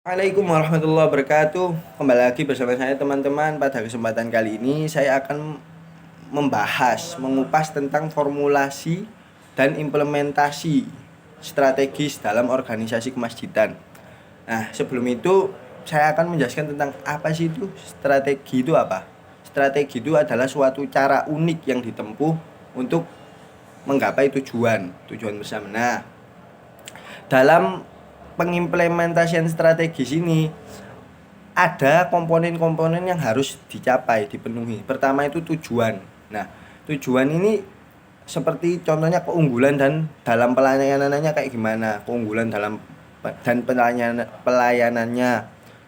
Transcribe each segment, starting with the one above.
Assalamualaikum warahmatullahi wabarakatuh. Kembali lagi bersama saya teman-teman. Pada kesempatan kali ini saya akan mengupas tentang formulasi dan implementasi strategis dalam organisasi kemasjidan. Nah, sebelum itu saya akan menjelaskan tentang apa sih itu strategi itu apa. Strategi itu adalah suatu cara unik yang ditempuh untuk menggapai tujuan bersama. Nah, dalam pengimplementasian strategis ini ada komponen-komponen yang harus dipenuhi. Pertama itu tujuan. Nah, tujuan ini seperti contohnya keunggulan dan dalam pelayanannya kayak gimana, keunggulan dalam dan pelayanannya.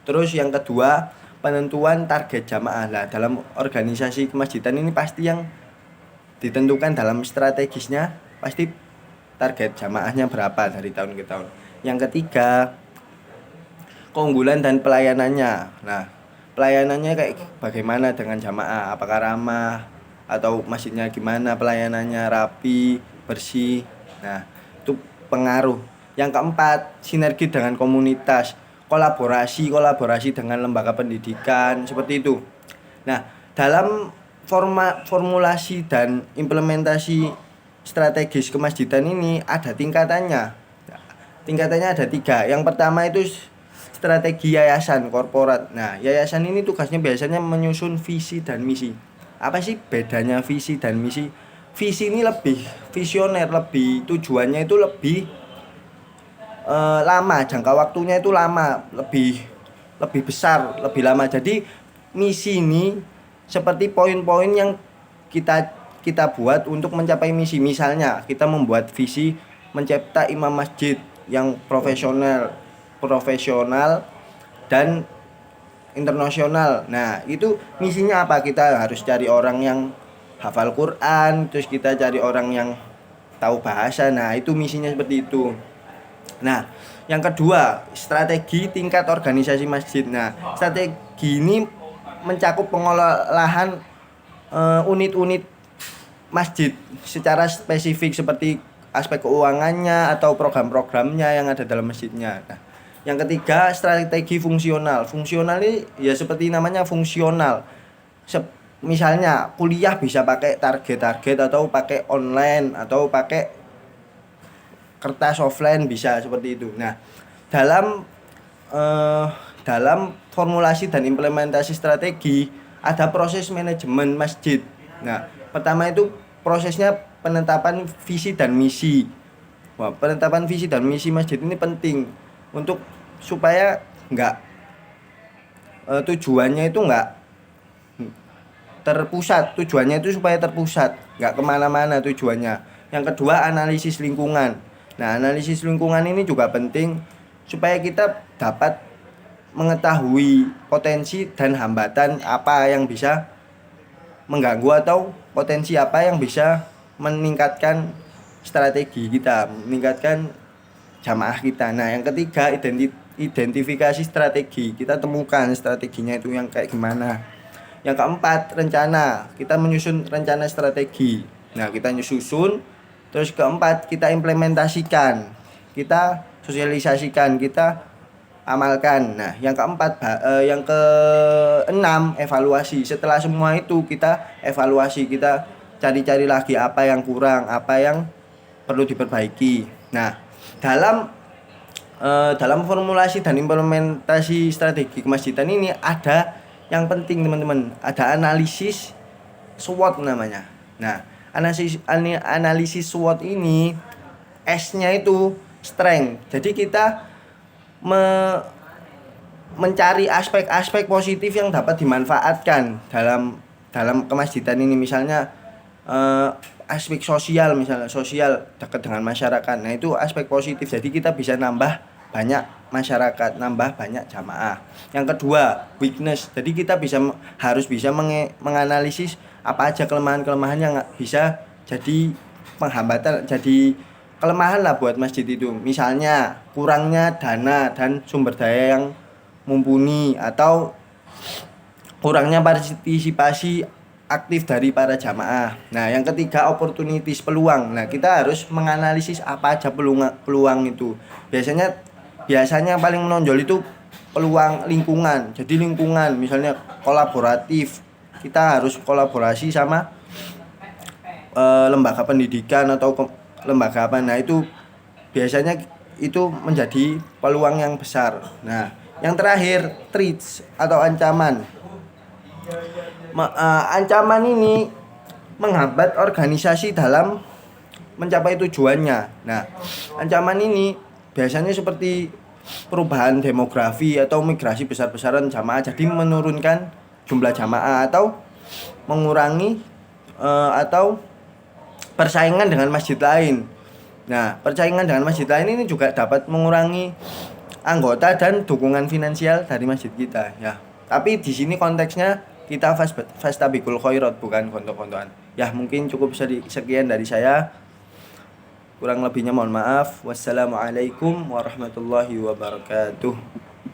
Terus yang kedua, penentuan target jamaah. Nah, dalam organisasi kemasjidan ini pasti yang ditentukan dalam strategisnya pasti target jamaahnya berapa dari tahun ke tahun. Yang ketiga, keunggulan dan pelayanannya. Nah, pelayanannya kayak bagaimana dengan jamaah, apakah ramah atau masjidnya gimana pelayanannya, rapi, bersih. Nah, itu pengaruh. Yang keempat, sinergi dengan komunitas, kolaborasi dengan lembaga pendidikan, seperti itu. Nah, dalam formulasi dan implementasi strategis kemasjidan ini ada tingkatannya. Tingkatannya ada 3. Yang pertama itu strategi yayasan korporat. Nah, yayasan ini tugasnya biasanya menyusun visi dan misi. Apa sih bedanya visi dan misi? Visi ini lebih visioner, lebih tujuannya itu lebih lama, jangka waktunya itu lama, lebih besar, lebih lama. Jadi misi ini seperti poin-poin yang kita kita buat untuk mencapai misi. Misalnya kita membuat visi mencipta imam masjid yang profesional dan internasional. Nah, itu misinya apa? Kita harus cari orang yang hafal Quran, terus kita cari orang yang tahu bahasa. Nah, itu misinya seperti itu. Nah, yang kedua, strategi tingkat organisasi masjid. Nah, strategi ini mencakup pengolahan unit-unit masjid secara spesifik seperti aspek keuangannya atau program-programnya yang ada dalam masjidnya. Nah, yang ketiga, strategi fungsional. Fungsional ini ya seperti namanya fungsional. Misalnya kuliah bisa pakai target-target atau pakai online atau pakai kertas offline bisa seperti itu. Nah, dalam eh, dalam formulasi dan implementasi strategi ada proses manajemen masjid. Nah, pertama itu prosesnya penetapan visi dan misi. Wah, penetapan visi dan misi masjid ini penting untuk supaya tujuannya itu enggak terpusat. Tujuannya itu supaya terpusat, enggak kemana-mana tujuannya. Yang kedua, analisis lingkungan. Nah, analisis lingkungan ini juga penting supaya kita dapat mengetahui potensi dan hambatan apa yang bisa mengganggu atau potensi apa yang bisa meningkatkan strategi kita, meningkatkan jamaah kita. Nah, yang ketiga, identifikasi strategi. Kita temukan strateginya itu yang kayak gimana. Yang keempat, rencana. Kita menyusun rencana strategi. Nah, kita nyusun. Terus keempat, kita implementasikan. Kita sosialisasikan, kita amalkan. Nah, yang keenam, evaluasi. Setelah semua itu kita evaluasi, kita cari-cari lagi apa yang kurang, apa yang perlu diperbaiki. Nah, dalam formulasi dan implementasi strategi kemasjidan ini ada yang penting teman-teman, ada analisis SWOT namanya. Nah, analisis SWOT ini S-nya itu strength. Jadi kita mencari aspek-aspek positif yang dapat dimanfaatkan dalam kemasjidan ini. Misalnya aspek sosial, misalnya sosial dekat dengan masyarakat. Nah, itu aspek positif. Jadi kita bisa nambah banyak masyarakat, nambah banyak jamaah. Yang kedua, weakness. Jadi kita harus bisa menganalisis apa aja kelemahan-kelemahan yang bisa jadi penghambatan, jadi kelemahan lah buat masjid itu. Misalnya kurangnya dana dan sumber daya yang mumpuni atau kurangnya partisipasi aktif dari para jamaah. Nah, yang ketiga, opportunities, peluang. Nah, kita harus menganalisis apa aja peluang itu. Biasanya paling menonjol itu peluang lingkungan. Jadi lingkungan misalnya kolaboratif, kita harus kolaborasi sama lembaga pendidikan atau lembaga apa. Nah itu biasanya itu menjadi peluang yang besar. Nah yang terakhir, threats atau ancaman. Ancaman ini menghambat organisasi dalam mencapai tujuannya. Nah, ancaman ini biasanya seperti perubahan demografi atau migrasi besar-besaran jamaah, jadi menurunkan jumlah jamaah atau mengurangi atau persaingan dengan masjid lain. Nah, persaingan dengan masjid lain ini juga dapat mengurangi anggota dan dukungan finansial dari masjid kita ya. Tapi di sini konteksnya kita fastabiqul khairat, bukan kontok-kontokan. Ya, mungkin cukup sekian dari saya. Kurang lebihnya mohon maaf. Wassalamualaikum warahmatullahi wabarakatuh.